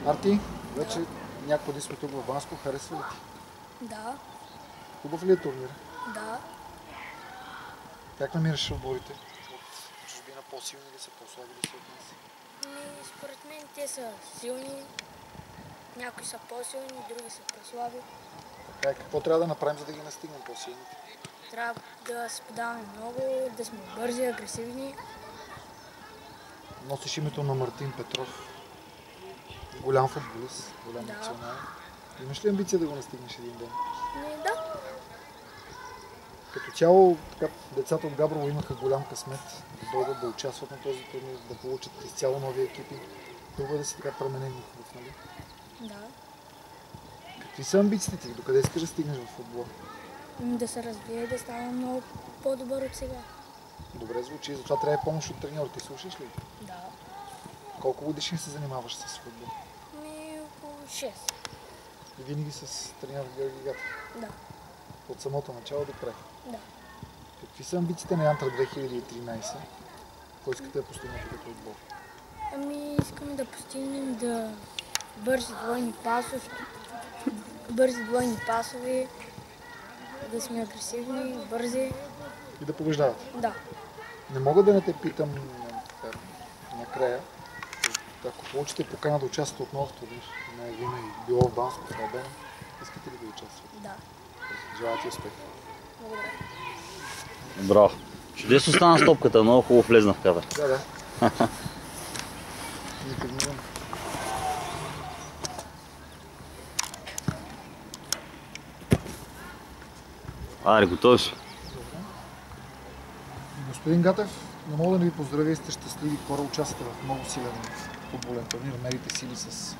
Арти, вече някакво дни сме тук в Банско, харесва ли ти? Да. Хубав ли е турнир? Да. Как намираш отборите? От чужбина по-силни ли са, по-слаби ли са от нас? Според мен те са силни. Някои са по-силни, други са по-слаби. Какво трябва да направим, за да ги настигнем по-силните? Трябва да се подаваме много, да сме бързи, агресивни. Носиш името на Мартин Петров. Голям футболист, голям Да. национален. Имаш ли амбиция да го настигнеш един ден? Да. Като цяло, така, децата от Габрово имаха голям късмет да дойдат да участват на този турнир, да получат изцяло нови екипи. Това да си така променен и хубав, нали? Да. Какви са амбициите ти? Докъде искаш да стигнеш в футбола? Да се развие, да става много по-добър от сега. Добре звучи, затова трябва и помощ от треньор. Ти слушаш ли? Да. Колко годишни се занимаваш с футбол? Около 6. И винаги с треньор Георги Гатев? Да. От самото начало до край? Да. Какви са амбициите на Янтра 2013? Кой искате да постигнете като отбор? Искаме да постигнем да бързи двойни пасови, да сме агресивни, бързи. И да побеждавате? Да. Не мога да не те питам накрая. Ако получите покана да участвате отново в турнир, не винаги било в Банско, в Албена, искате ли да участвате? Да. Желая ти успех! Благодаря. Браво! Чудесно стана с топката, много хубаво влезна в кадър. Да. Никъде. Аре, готов си. Господин Гатев, не мога да не ви поздравя и сте щастливи хора, участвате в много силен футболен турнир, мерите сили с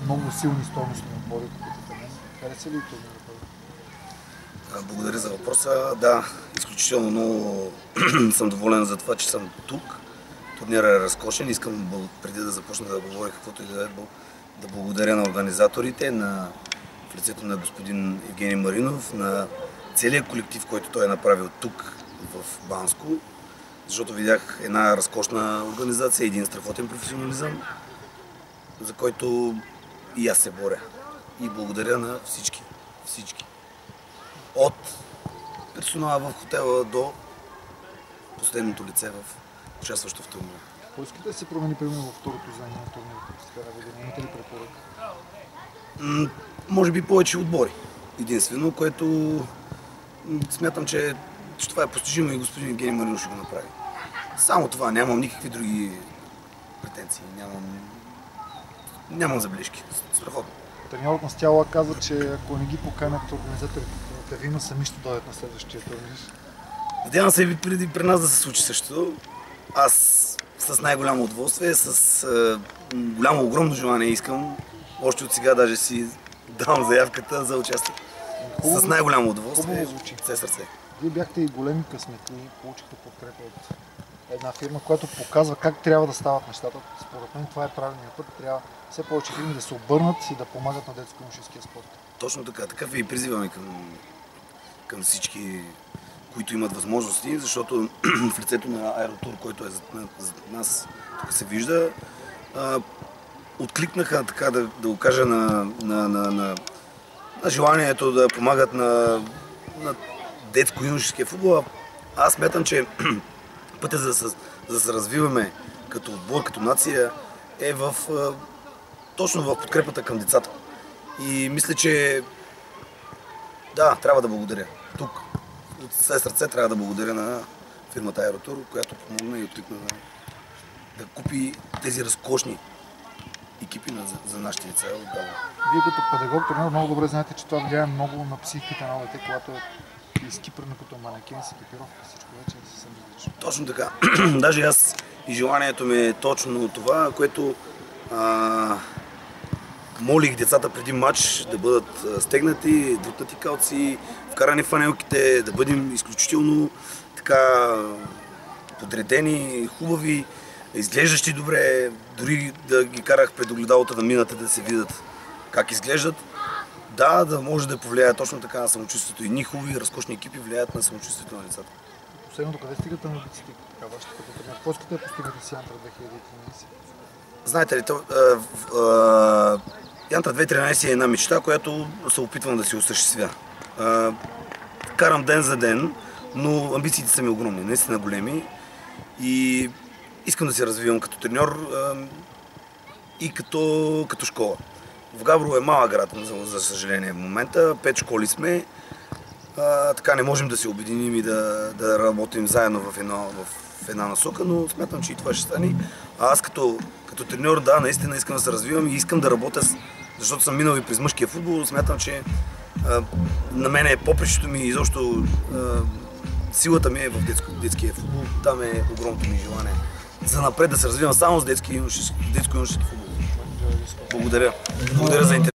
много силни стойностни отбори, като мен. Хареса ли турнира? Благодаря за въпроса. Да, изключително много съм доволен за това, че съм тук. Турнирът е разкошен. Искам преди да започна да говоря каквото и да благодаря на организаторите, в лицето на господин Евгений Маринов, на целият колектив, който той е направил тук в Банско, защото видях една разкошна организация, един страхотен професионализъм, за който и аз се боря. И благодаря на всички. От персонала в хотела до последното лице участващо в турнира. Какво искате да се промени примерно във второто издание на турнира, като сте година? Имате ли препоръка? Може би повече отбори. Единствено, което смятам, че това е постижимо и господин Евгений Маринов ще го направи. Само това, нямам никакви други претенции, нямам забележки. Страхотно. Треньорът на Стяла каза, че ако не ги поканят организаторите на Тавина, сами ще дойдат на следващия турнир. Надявам се и преди при нас да се случи същото. Аз с най-голямо удоволствие, с огромно желание искам, още от сега даже си давам заявката за участие. С най-голямо удоволствие, все сърце. Вие бяхте и големи късметли, получихте подкрепа от една фирма, която показва как трябва да стават нещата. Според мен това е правилният път. Трябва все повече фирми да се обърнат и да помагат на детско-юношеския спорт. Точно така. Такъв и призиваме към всички, които имат възможности, защото в лицето на Аеротур, който е зад нас, тук се вижда, откликнаха, така да го кажа, на желанието да помагат на детско-юношеския футбол. Аз смятам, че пътя за да се развиваме като отбор, като нация е точно в подкрепата към децата. И мисля, че да, трябва да благодаря. Тук от все сърце трябва да благодаря на фирмата Аеротур, която помогна и откликна да купи тези разкошни екипи за нашите деца от Габрово. Вие като педагог, тренер, много добре знаете, че това влияе много на психиката на дете, когато е изкипрано като манекен с екипировка, всичко вече е съвсем различно. Точно така. Даже аз и желанието ми е точно това, което молих децата преди матч да бъдат стегнати, дръпнати калци, вкарани фанелките, да бъдем изключително така подредени, хубави, изглеждащи добре, дори да ги карах пред огледалото да минат да се видят как изглеждат. Да може да повлияе точно така на самочувствието. Едни хубави, разкошни екипи влияят на самочувствието на децата. Последното, къде стигате амбициите? Вашите като тренер? Какво искате да постигнете с Янтра Знаете ли, Янтра 2013 е една мечта, която се опитвам да си осъществя. Карам ден за ден, но амбициите са ми огромни, наистина големи. И искам да се развивам като треньор и като школа. В Габрово е малък град, за съжаление, в момента. 5 школи сме. Така не можем да се обединим и да работим заедно в една насока, но смятам, че и това ще стане. А аз като треньор, да, наистина искам да се развивам и искам да работя, защото съм минал и през мъжкия футбол. Смятам, че на мен е попрището ми и изобщо силата ми е в детския футбол. Там е огромното ми желание. За напред да се развивам само с детско-юношески футбол. Благодаря. Благодаря за интерес.